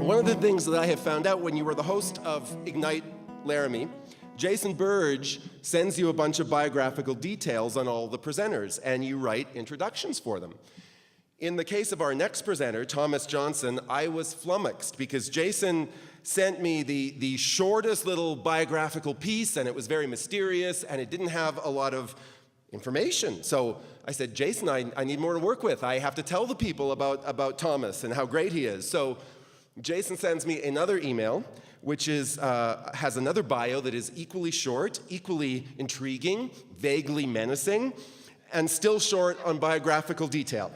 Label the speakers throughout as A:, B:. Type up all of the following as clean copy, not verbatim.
A: One of the things that I have found out when you were the host of Ignite Laramie, Jason Burge sends you a bunch of biographical details on all the presenters, and you write introductions for them. In the case of our next presenter, Thomas Johnson, I was flummoxed because Jason sent me the shortest little biographical piece, and it was very mysterious, and it didn't have a lot of information. So I said, Jason, I need more to work with. I have to tell the people about Thomas and how great he is. So Jason sends me another email, which is, has another bio that is equally short, equally intriguing, vaguely menacing, and still short on biographical detail.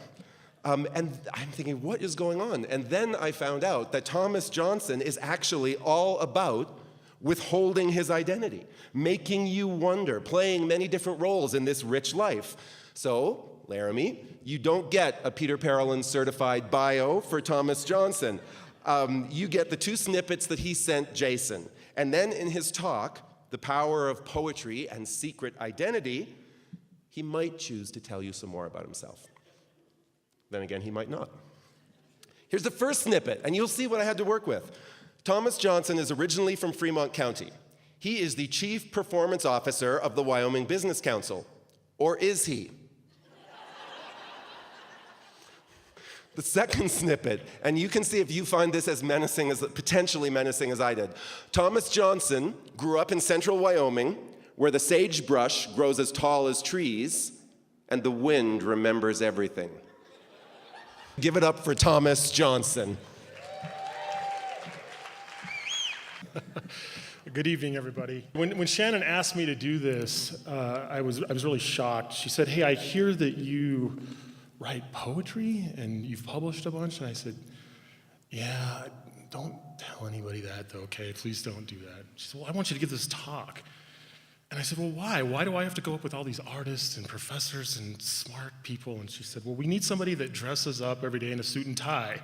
A: And I'm thinking, what is going on? And then I found out that Thomas Johnson is actually all about withholding his identity, making you wonder, playing many different roles in this rich life. So, Laramie, you don't get a Peter Parolin certified bio for Thomas Johnson. You get the two snippets that he sent Jason. And then in his talk, The Power of Poetry and Secret Identity, he might choose to tell you some more about himself. Then again, he might not. Here's the first snippet, and you'll see what I had to work with. Thomas Johnson is originally from Fremont County. He is the Chief Performance Officer of the Wyoming Business Council. Or is he? The second snippet, and you can see if you find this as menacing, as potentially menacing as I did. Thomas Johnson grew up in central Wyoming, where the sagebrush grows as tall as trees, and the wind remembers everything. Give it up for Thomas Johnson.
B: Good evening, everybody. When Shannon asked me to do this, I was really shocked. She said, "Hey, I hear that you write poetry and you've published a bunch." And I said, "Yeah, don't tell anybody that, though, okay? Please don't do that." She said, "Well, I want you to give this talk." And I said, "Well, why? Why do I have to go up with all these artists and professors and smart people?" And she said, "Well, we need somebody that dresses up every day in a suit and tie."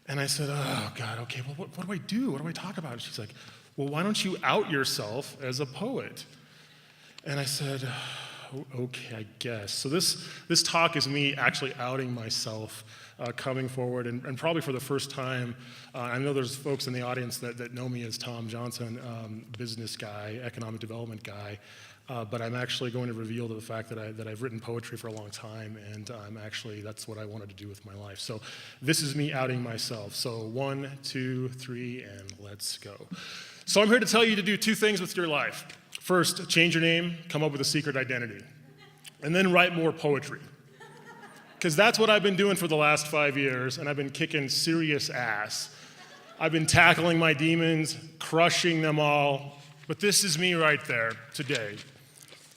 B: And I said, "Oh, God, okay, well, what do I do? What do I talk about?" And she's like, "Well, why don't you out yourself as a poet?" And I said, "Okay, I guess." So this talk is me actually outing myself, coming forward, and probably for the first time. I know there's folks in the audience that know me as Tom Johnson, business guy, economic development guy, but I'm actually going to reveal the fact that I've written poetry for a long time, and that's what I wanted to do with my life. So this is me outing myself. So 1, 2, 3, and let's go. So I'm here to tell you to do two things with your life. First, change your name, come up with a secret identity, and then write more poetry. Because that's what I've been doing for the last 5 years, and I've been kicking serious ass. I've been tackling my demons, crushing them all, but this is me right there today.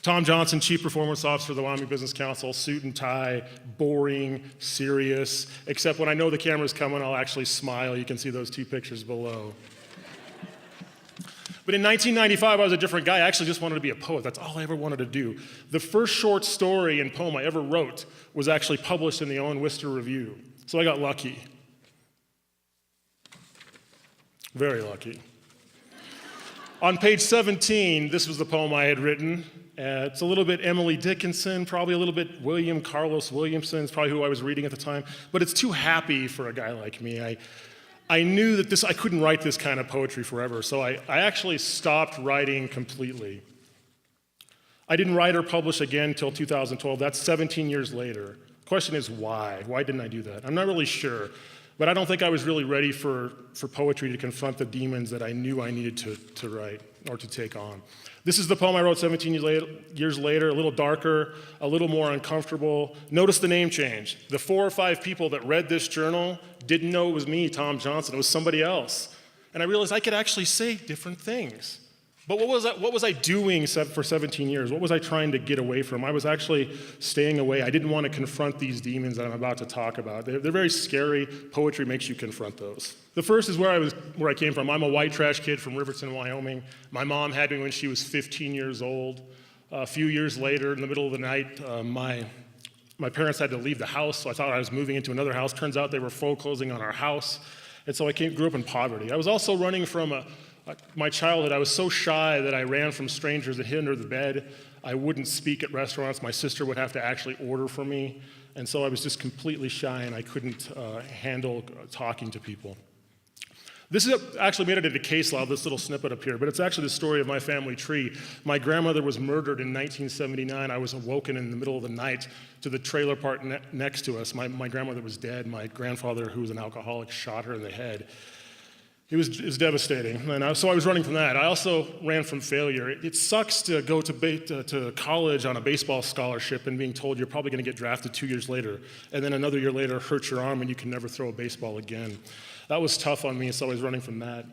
B: Tom Johnson, Chief Performance Officer of the Wyoming Business Council, suit and tie, boring, serious, except when I know the camera's coming, I'll actually smile. You can see those two pictures below. But in 1995, I was a different guy. I actually just wanted to be a poet. That's all I ever wanted to do. The first short story and poem I ever wrote was actually published in the Owen Wister Review. So I got lucky. Very lucky. On page 17, this was the poem I had written. It's a little bit Emily Dickinson, probably a little bit William Carlos Williamson, is probably who I was reading at the time. But it's too happy for a guy like me. I knew that I couldn't write this kind of poetry forever, so I actually stopped writing completely. I didn't write or publish again until 2012. That's 17 years later. The question is why? Why didn't I do that? I'm not really sure, but I don't think I was really ready for poetry to confront the demons that I knew I needed to write or to take on. This is the poem I wrote 17 years later, a little darker, a little more uncomfortable. Notice the name change. The 4 or 5 people that read this journal didn't know it was me, Tom Johnson. It was somebody else. And I realized I could actually say different things. But what was I doing for 17 years? What was I trying to get away from? I was actually staying away. I didn't want to confront these demons that I'm about to talk about. They're very scary. Poetry makes you confront those. The first is where I came from. I'm a white trash kid from Riverton, Wyoming. My mom had me when she was 15 years old. A few years later, in the middle of the night, my parents had to leave the house, so I thought I was moving into another house. Turns out they were foreclosing on our house, and so I grew up in poverty. I was also running from my childhood. I was so shy that I ran from strangers that hid under the bed. I wouldn't speak at restaurants. My sister would have to actually order for me, and so I was just completely shy, and I couldn't handle talking to people. This is actually made it into case law, this little snippet up here, but it's actually the story of my family tree. My grandmother was murdered in 1979. I was awoken in the middle of the night to the trailer park next to us. My grandmother was dead. My grandfather, who was an alcoholic, shot her in the head. It was devastating, and so I was running from that. I also ran from failure. It sucks to go to college on a baseball scholarship and being told you're probably going to get drafted 2 years later, and then another year later hurt your arm and you can never throw a baseball again. That was tough on me, so I was running from that.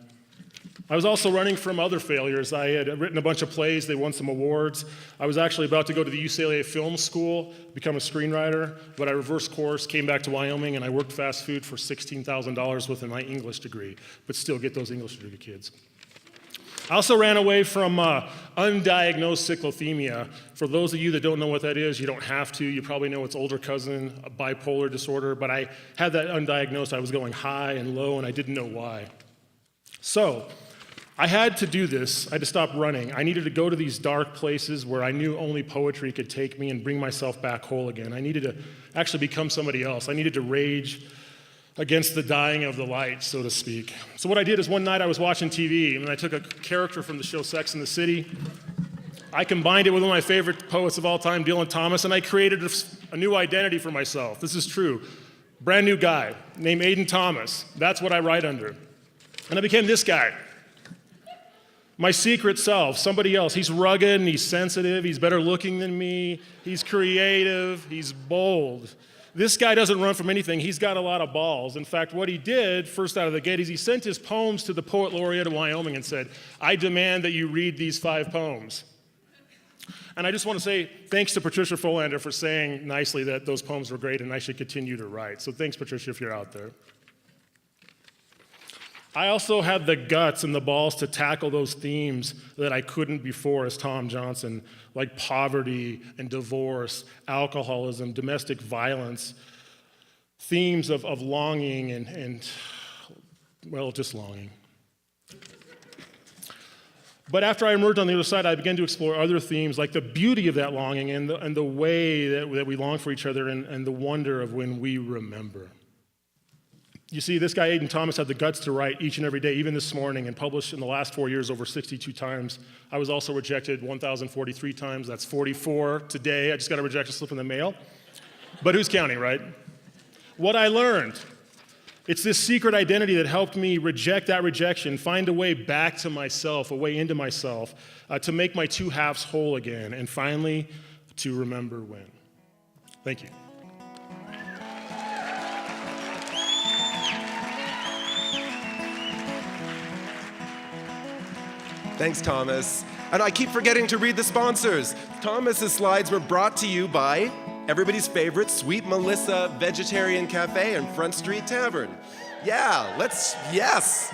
B: I was also running from other failures. I had written a bunch of plays. They won some awards. I was actually about to go to the UCLA Film School, become a screenwriter, but I reversed course, came back to Wyoming, and I worked fast food for $16,000 with my English degree, but still get those English degree kids. I also ran away from undiagnosed cyclothymia. For those of you that don't know what that is, you don't have to. You probably know it's older cousin, a bipolar disorder, but I had that undiagnosed. I was going high and low, and I didn't know why. So I had to do this. I had to stop running. I needed to go to these dark places where I knew only poetry could take me and bring myself back whole again. I needed to actually become somebody else. I needed to rage against the dying of the light, so to speak. So what I did is one night I was watching TV, and I took a character from the show Sex and the City. I combined it with one of my favorite poets of all time, Dylan Thomas, and I created a new identity for myself. This is true. Brand new guy named Aiden Thomas. That's what I write under. And I became this guy. My secret self, somebody else. He's rugged and he's sensitive. He's better looking than me. He's creative. He's bold. This guy doesn't run from anything. He's got a lot of balls. In fact, what he did first out of the gate is he sent his poems to the poet laureate of Wyoming and said, I demand that you read these 5 poems. And I just want to say thanks to Patricia Folander for saying nicely that those poems were great and I should continue to write. So thanks, Patricia, if you're out there. I also had the guts and the balls to tackle those themes that I couldn't before as Tom Johnson, like poverty and divorce, alcoholism, domestic violence, themes of longing and, well, just longing. But after I emerged on the other side, I began to explore other themes, like the beauty of that longing and the way that we long for each other and the wonder of when we remember. You see, this guy, Aiden Thomas, had the guts to write each and every day, even this morning, and published in the last 4 years over 62 times. I was also rejected 1,043 times. That's 44 today. I just got a rejection slip in the mail. But who's counting, right? What I learned, it's this secret identity that helped me reject that rejection, find a way back to myself, a way into myself, to make my 2 halves whole again, and finally, to remember when. Thank you.
A: Thanks, Thomas. And I keep forgetting to read the sponsors. Thomas's slides were brought to you by everybody's favorite Sweet Melissa Vegetarian Cafe and Front Street Tavern. Yeah, yes.